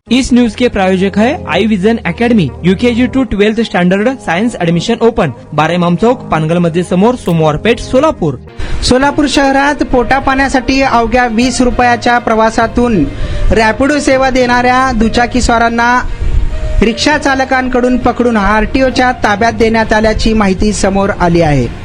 इस news के प्रायोजक है I Vision Academy UKG to 12th standard science admission open 12 Imam Chowk Pangal मध्ये समोर सोमवार पेठ सोलापूर। सोलापूर शहरात पोटा पाण्यासाठी अवघ्या 20 रुपयाच्या प्रवासातून रॅपिडो सेवा देणाऱ्या दुचाकीस्वारांना रिक्षा चालकांकडून पकडून आरटीओच्या ताब्यात देण्यात आल्याची माहिती समोर आली आहे।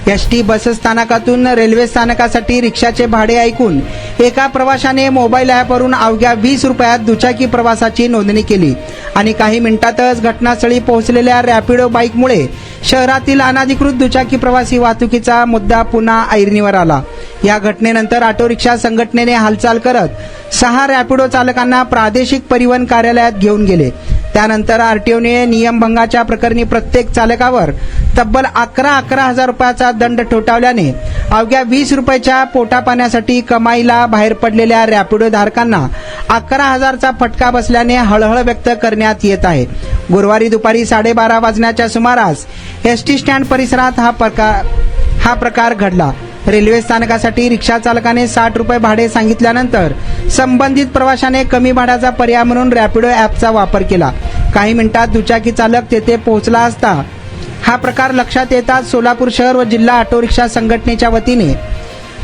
एसटी बस स्थानकातून रेल्वे स्थानकासाठी रिक्षाचे भाडे ऐकून एका प्रवाशाने मोबाईल ॲपवरून अवघ्या 20 रुपयात दुचाकी प्रवासाची नोंदणी केली आणि काही मिनिटातच घटनास्थळी पोहोचलेल्या रॅपिडो बाईकमुळे शहरातील अनधिकृत दुचाकी प्रवासी वाहतुकीचा मुद्दा पुन्हा ऐरणीवर आला। या घटनेनंतर ऑटो रिक्षा संघटनेने हालचाल करत 6 रॅपिडो चालकांना प्रादेशिक परिवहन कार्यालयात घेऊन गेले। त्यानंतर आरटीओने नियमभंगाच्या प्रकरणी प्रत्येक चालकावर तब्बल 11,000 रुपयाचा दंड ठोठावल्याने अवघ्या 20 रुपयाच्या पोटापाण्यासाठी कमाईला बाहेर पडलेल्या रॅपिडो धारकांना 11,000चा फटका बसल्याने हळहळ व्यक्त करण्यात येत आहे। गुरुवारी दुपारी 12:30 वाजण्याच्या सुमारास एसटी स्टँड परिसरात हा प्रकार घडला। रेल्वे स्थानकासाठी रिक्षा चालकाने 60 रुपये भाडे सांगितल्यानंतर संबंधित प्रवाशाने कमी भाड्याचा पर्याय म्हणून रॅपिडो ॲपचा वापर केला। काही मिनिटात दुचाकी चालक तेथे पोहोचला असता हा प्रकार लक्षात येताच सोलापूर शहर व जिल्हा ऑटो रिक्षा संघटनेच्या वतीने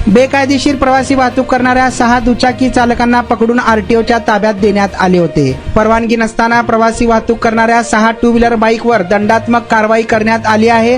बेकायदेशीर प्रवासी वाहतूक करणाऱ्या 6 दुचाकी चालकांना पकडून आरटीओच्या ताब्यात देण्यात आले होते। परवानगी नसताना प्रवासी वाहतूक करणाऱ्या 6 टू व्हीलर बाईकवर दंडात्मक कारवाई करण्यात आली आहे।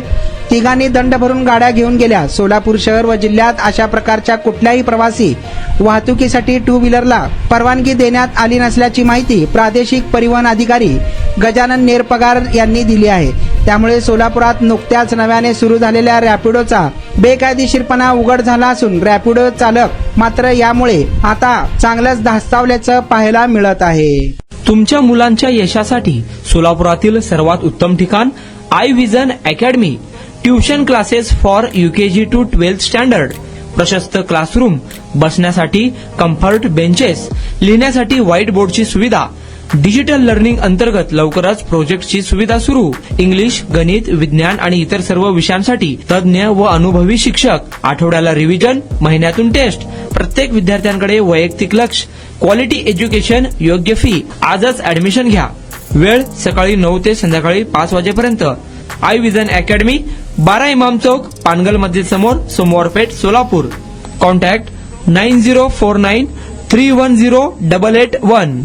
तिघांनी दंड भरून गाड्या घेऊन गेल्या। सोलापूर शहर व जिल्ह्यात अशा प्रकारच्या कुठल्याही प्रवासी वाहतुकीसाठी टू व्हीलरला परवानगी देण्यात आली नसल्याची माहिती प्रादेशिक परिवहन अधिकारी गजानन नेरपगार यांनी दिली आहे। त्यामुळे सोलापुरात नुकत्याच नव्याने सुरू झालेल्या रॅपिडोचा बेकायदेशीरपणा उघड झाला असून रॅपिडो चालक मात्र यामुळे आता चांगलंच धास्तावल्याचं पाहायला मिळत आहे। तुमच्या मुलांच्या यशासाठी सोलापुरातील सर्वात उत्तम ठिकाण I Vision Academy. Tuition classes for UKG to 12th standard, प्रशस्त क्लासरूम, बसण्यासाठी कम्फर्ट बेंचेस, लिहिण्यासाठी व्हाईट बोर्डची सुविधा, डिजिटल लर्निंग अंतर्गत लवकरच प्रोजेक्टची सुविधा सुरू। इंग्लिश, गणित, विज्ञान आणि इतर सर्व विषयांसाठी तज्ज्ञ व अनुभवी शिक्षक, आठवड्याला रिव्हिजन, महिन्यातून टेस्ट, प्रत्येक विद्यार्थ्यांकडे वैयक्तिक लक्ष, क्वालिटी एज्युकेशन, योग्य फी। आजच ऍडमिशन घ्या। वेळ सकाळी 9 ते संध्याकाळी 5 वाजेपर्यंत। आई विजन अकॅडमी, 12 इमाम चौक, पानगल मध्ये समोर, सोमवार पेठ, सोलापूर। कॉन्टॅक्ट 9049310881।